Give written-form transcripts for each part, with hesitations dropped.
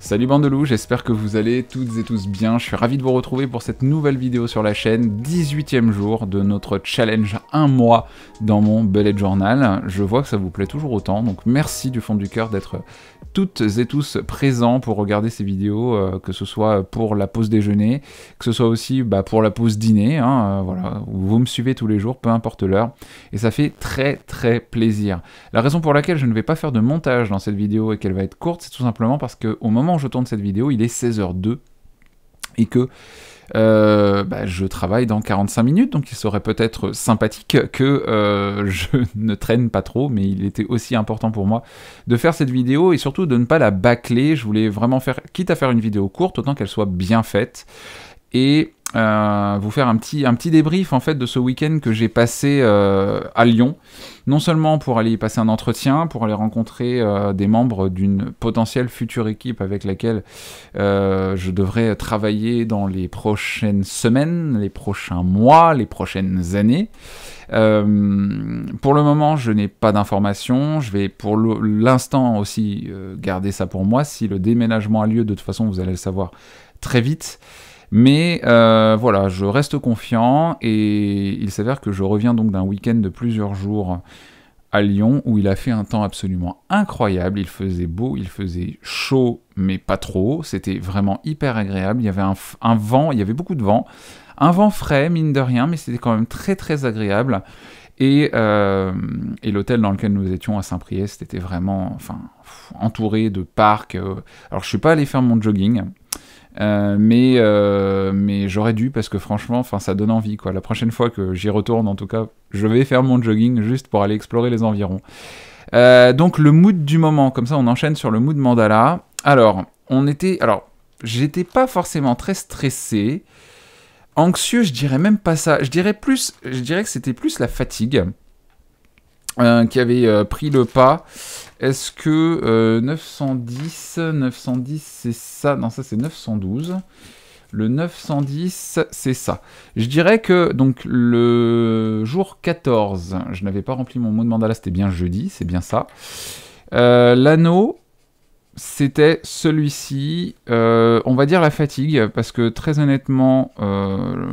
Salut bande de loups, j'espère que vous allez toutes et tous bien. Je suis ravi de vous retrouver pour cette nouvelle vidéo sur la chaîne, 18e jour de notre challenge 1 mois dans mon bullet journal. Je vois que ça vous plaît toujours autant, donc merci du fond du cœur d'être toutes et tous présents pour regarder ces vidéos, que ce soit pour la pause déjeuner, que ce soit aussi pour la pause dîner, voilà, vous me suivez tous les jours, peu importe l'heure, et ça fait très plaisir. La raison pour laquelle je ne vais pas faire de montage dans cette vidéo et qu'elle va être courte, c'est tout simplement parce qu'au moment où je tourne cette vidéo, il est 16h02 et que je travaille dans 45 minutes, donc il serait peut-être sympathique que je ne traîne pas trop, mais il était aussi important pour moi de faire cette vidéo et surtout de ne pas la bâcler. Je voulais vraiment faire, quitte à faire une vidéo courte, autant qu'elle soit bien faite, et vous faire un petit débrief en fait de ce week-end que j'ai passé à Lyon, non seulement pour aller y passer un entretien, pour aller rencontrer des membres d'une potentielle future équipe avec laquelle je devrais travailler dans les prochaines semaines, les prochains mois, les prochaines années. Pour le moment, je n'ai pas d'informations. Je vais pour l'instant aussi garder ça pour moi. Si le déménagement a lieu, de toute façon, vous allez le savoir très vite. Mais voilà, je reste confiant et il s'avère que je reviens donc d'un week-end de plusieurs jours à Lyon où il a fait un temps absolument incroyable. Il faisait beau, il faisait chaud, mais pas trop. C'était vraiment hyper agréable. Il y avait un vent, il y avait beaucoup de vent. Un vent frais, mine de rien, mais c'était quand même très agréable. Et l'hôtel dans lequel nous étions à Saint-Priest était vraiment entouré de parcs. Alors je suis pas allé faire mon jogging. Mais j'aurais dû parce que franchement ça donne envie quoi. La prochaine fois que j'y retourne, en tout cas je vais faire mon jogging juste pour aller explorer les environs. Donc le mood du moment, comme ça on enchaîne sur le mood mandala. Alors j'étais pas forcément très stressé, anxieux, je dirais même pas ça, je dirais que c'était plus la fatigue qui avait pris le pas. Est-ce que 910 c'est ça? Non, ça c'est 912. Le 910, c'est ça. Je dirais que donc le jour 14, je n'avais pas rempli mon mot de mandala, c'était bien jeudi, c'est bien ça. L'anneau, c'était celui-ci. On va dire la fatigue, parce que très honnêtement,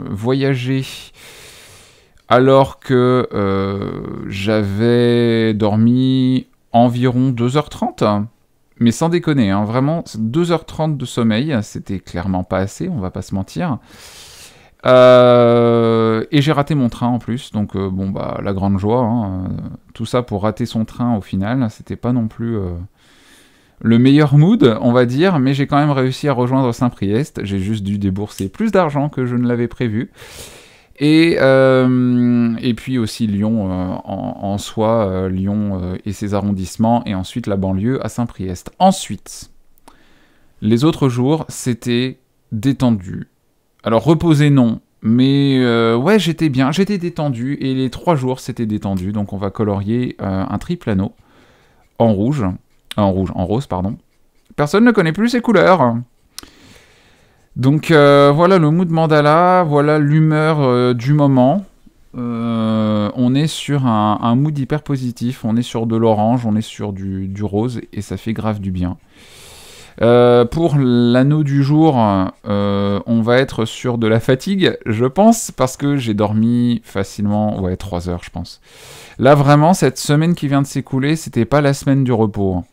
voyager alors que j'avais dormi environ 2h30, mais sans déconner, vraiment 2h30 de sommeil, c'était clairement pas assez, on va pas se mentir. Et j'ai raté mon train en plus, donc la grande joie, tout ça pour rater son train au final, c'était pas non plus le meilleur mood, on va dire, mais j'ai quand même réussi à rejoindre Saint-Priest. J'ai juste dû débourser plus d'argent que je ne l'avais prévu. Et puis aussi Lyon en soi, Lyon et ses arrondissements, et ensuite la banlieue à Saint-Priest. Ensuite, les autres jours, c'était détendu. Alors reposé non, mais ouais, j'étais bien, j'étais détendu, et les 3 jours, c'était détendu. Donc on va colorier un triple anneau en rose, pardon. Personne ne connaît plus ces couleurs. Donc voilà le mood mandala, voilà l'humeur du moment. On est sur un mood hyper positif, on est sur de l'orange, on est sur du rose, et ça fait grave du bien. Pour l'anneau du jour, on va être sur de la fatigue, je pense, parce que j'ai dormi facilement, 3 heures, je pense. Là, vraiment, cette semaine qui vient de s'écouler, c'était pas la semaine du repos.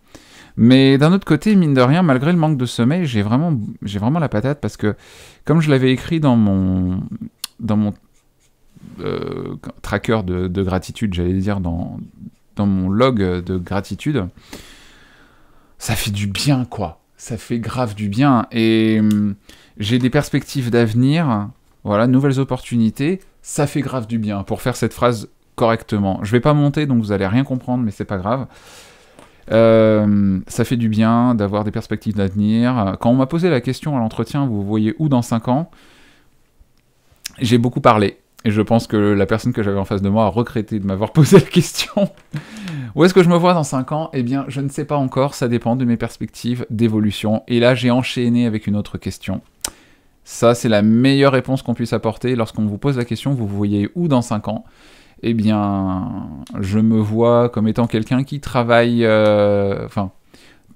Mais d'un autre côté, mine de rien, malgré le manque de sommeil, j'ai vraiment la patate, parce que, comme je l'avais écrit dans mon tracker de gratitude, j'allais dire dans mon log de gratitude, ça fait du bien, quoi. Ça fait grave du bien. Et j'ai des perspectives d'avenir, voilà, nouvelles opportunités, ça fait grave du bien, pour faire cette phrase correctement. Je vais pas monter, donc vous allez rien comprendre, mais c'est pas grave. Ça fait du bien d'avoir des perspectives d'avenir. Quand on m'a posé la question à l'entretien, vous voyez où dans 5 ans, j'ai beaucoup parlé. Et je pense que la personne que j'avais en face de moi a regretté de m'avoir posé la question. Où est-ce que je me vois dans 5 ans? Eh bien, je ne sais pas encore, ça dépend de mes perspectives d'évolution. Et là, j'ai enchaîné avec une autre question. Ça, c'est la meilleure réponse qu'on puisse apporter. Lorsqu'on vous pose la question, vous voyez où dans 5 ans? Eh bien, je me vois comme étant quelqu'un qui travaille,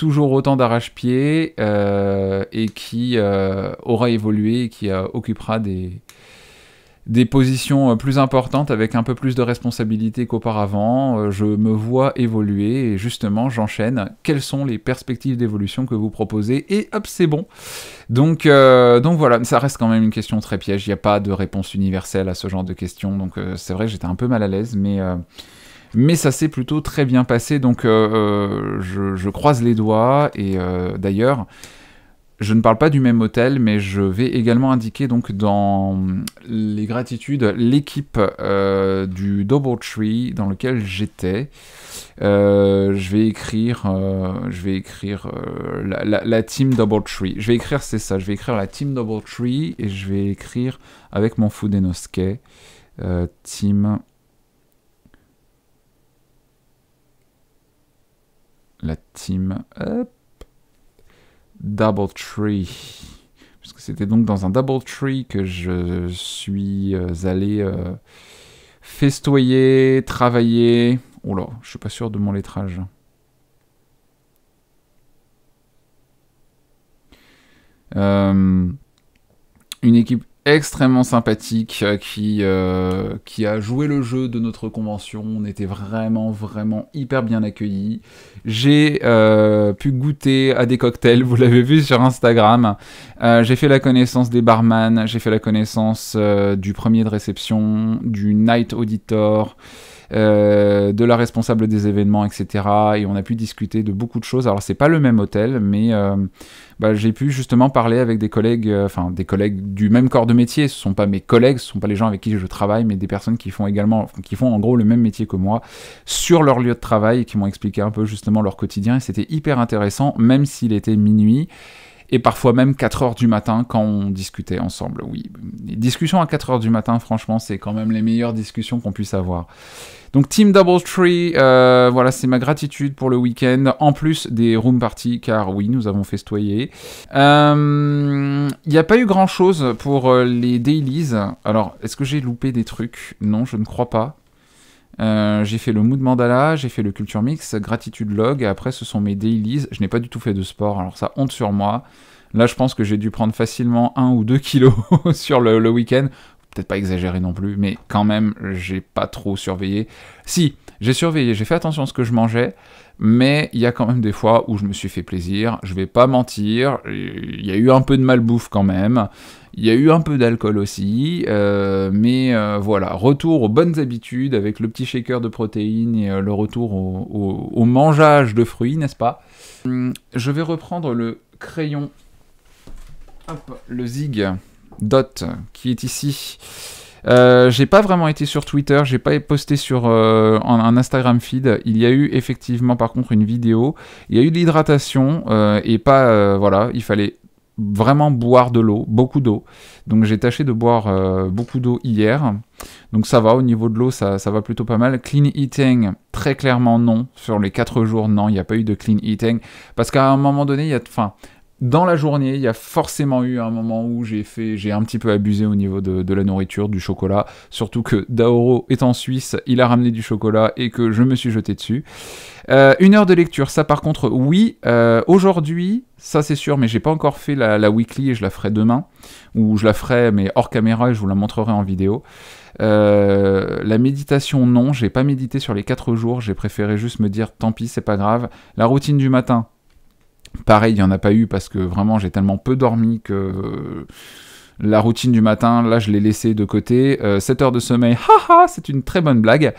toujours autant d'arrache-pied et qui aura évolué et qui occupera des positions plus importantes avec un peu plus de responsabilité qu'auparavant. Je me vois évoluer et justement j'enchaîne. Quelles sont les perspectives d'évolution que vous proposez? Et hop, c'est bon. Donc voilà, ça reste quand même une question très piège. Il n'y a pas de réponse universelle à ce genre de questions. Donc c'est vrai que j'étais un peu mal à l'aise, mais ça s'est plutôt très bien passé. Donc je croise les doigts et d'ailleurs... Je ne parle pas du même hôtel, mais je vais également indiquer donc dans les gratitudes l'équipe du DoubleTree dans lequel j'étais. Je vais écrire la team DoubleTree. Je vais écrire, c'est ça, je vais écrire la team DoubleTree et je vais écrire avec mon Fudenosuke team... La team... DoubleTree, puisque c'était donc dans un DoubleTree que je suis allé festoyer, travailler. Oh là, je suis pas sûr de mon lettrage. Une équipe extrêmement sympathique qui a joué le jeu de notre convention. On était vraiment hyper bien accueillis. J'ai pu goûter à des cocktails, vous l'avez vu sur Instagram. J'ai fait la connaissance des barman, j'ai fait la connaissance du premier de réception, du night auditor, de la responsable des événements, etc. Et on a pu discuter de beaucoup de choses. Alors c'est pas le même hôtel, mais j'ai pu justement parler avec des collègues, des collègues du même corps de métier. Ce sont pas mes collègues, ce sont pas les gens avec qui je travaille, mais des personnes qui font en gros le même métier que moi sur leur lieu de travail et qui m'ont expliqué un peu justement leur quotidien. Et c'était hyper intéressant, même s'il était minuit. Et parfois même 4h du matin quand on discutait ensemble. Oui, les discussions à 4h du matin, franchement, c'est quand même les meilleures discussions qu'on puisse avoir. Donc Team DoubleTree, voilà, c'est ma gratitude pour le week-end, en plus des room parties, car oui, nous avons festoyé. Il n'y a pas eu grand-chose pour les dailies. Alors, est-ce que j'ai loupé des trucs? Non, je ne crois pas. J'ai fait le Mood Mandala, j'ai fait le Culture Mix, Gratitude Log, et après ce sont mes dailies. Je n'ai pas du tout fait de sport, alors ça, honte sur moi. Là, je pense que j'ai dû prendre facilement 1 ou 2 kilos sur le week-end. Peut-être pas exagéré non plus, mais quand même, j'ai pas trop surveillé. Si, j'ai surveillé, j'ai fait attention à ce que je mangeais, mais il y a quand même des fois où je me suis fait plaisir, je vais pas mentir, il y a eu un peu de malbouffe quand même, il y a eu un peu d'alcool aussi, mais voilà, retour aux bonnes habitudes avec le petit shaker de protéines et le retour au mangeage de fruits, n'est-ce pas? Je vais reprendre le crayon, hop, le Zig Dot qui est ici. J'ai pas vraiment été sur Twitter, j'ai pas posté sur un Instagram feed. Il y a eu effectivement par contre une vidéo. Il y a eu de l'hydratation et pas voilà, il fallait vraiment boire de l'eau, beaucoup d'eau. Donc j'ai tâché de boire beaucoup d'eau hier. Donc ça va, au niveau de l'eau, ça va plutôt pas mal. Clean eating, très clairement non. Sur les 4 jours, non, il n'y a pas eu de clean eating. Parce qu'à un moment donné, il y a... Dans la journée, il y a forcément eu un moment où j'ai un petit peu abusé au niveau de la nourriture, du chocolat, surtout que Daoro est en Suisse, il a ramené du chocolat et que je me suis jeté dessus. 1 heure de lecture, ça par contre, oui, aujourd'hui, ça c'est sûr, mais j'ai pas encore fait la weekly et je la ferai demain, ou je la ferai mais hors caméra et je vous la montrerai en vidéo. La méditation, non, j'ai pas médité sur les 4 jours, j'ai préféré juste me dire tant pis, c'est pas grave. La routine du matin, pareil, il n'y en a pas eu parce que vraiment j'ai tellement peu dormi que la routine du matin, là je l'ai laissée de côté. 7 heures de sommeil, haha, c'est une très bonne blague.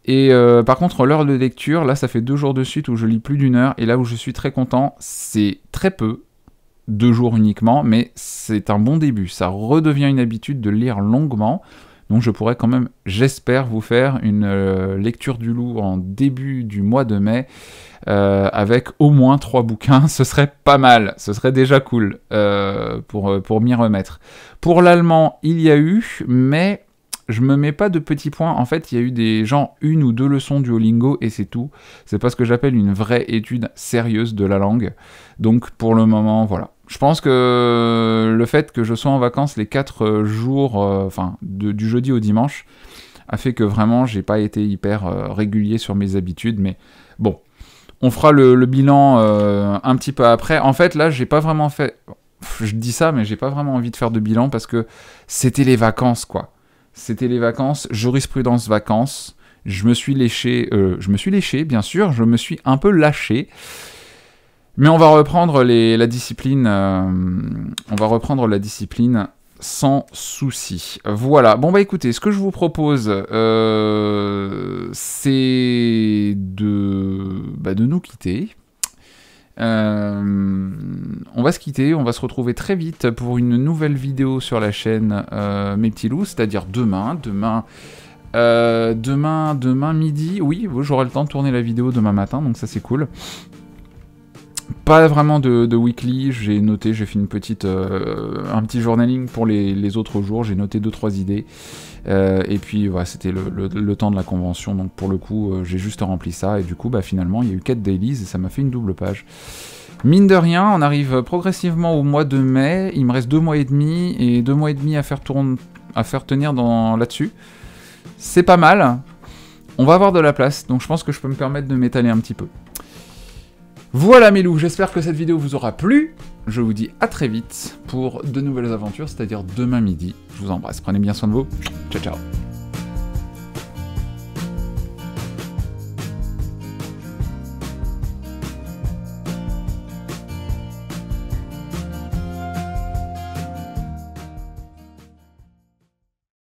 Et par contre, l'heure de lecture, là ça fait 2 jours de suite où je lis plus d'1 heure. Et là où je suis très content, c'est très peu, 2 jours uniquement, mais c'est un bon début. Ça redevient une habitude de lire longuement. Donc je pourrais quand même, j'espère, vous faire une lecture du loup en début du mois de mai, avec au moins 3 bouquins, ce serait pas mal, ce serait déjà cool pour m'y remettre. Pour l'allemand, il y a eu, mais je me mets pas de petits points. En fait, il y a eu des 1 ou 2 leçons du Duolingo et c'est tout. C'est pas ce que j'appelle une vraie étude sérieuse de la langue. Donc pour le moment, voilà. Je pense que le fait que je sois en vacances les 4 jours, du jeudi au dimanche, a fait que vraiment j'ai pas été hyper régulier sur mes habitudes, mais bon. On fera le bilan un petit peu après. En fait, là, j'ai pas vraiment fait... Je dis ça, mais j'ai pas vraiment envie de faire de bilan parce que c'était les vacances, quoi. C'était les vacances, jurisprudence vacances. Je me suis léché, bien sûr, je me suis un peu lâché. Mais on va reprendre la discipline. On va reprendre la discipline sans souci. Voilà. Bon bah écoutez, ce que je vous propose, c'est de nous quitter. On va se quitter, on va se retrouver très vite pour une nouvelle vidéo sur la chaîne Mes Petits Loups, c'est-à-dire demain midi. Oui, j'aurai le temps de tourner la vidéo demain matin, donc ça c'est cool. Pas vraiment de weekly, j'ai noté, j'ai fait un petit journaling pour les autres jours, j'ai noté 2-3 idées, et puis voilà, c'était le temps de la convention, donc pour le coup j'ai juste rempli ça, et du coup bah, finalement il y a eu 4 dailies, et ça m'a fait une double page. Mine de rien, on arrive progressivement au mois de mai, il me reste 2 mois et demi, et 2 mois et demi à faire tenir là-dessus. C'est pas mal, on va avoir de la place, donc je pense que je peux me permettre de m'étaler un petit peu. Voilà mes loups, j'espère que cette vidéo vous aura plu. Je vous dis à très vite pour de nouvelles aventures, c'est-à-dire demain midi. Je vous embrasse, prenez bien soin de vous. Ciao ciao.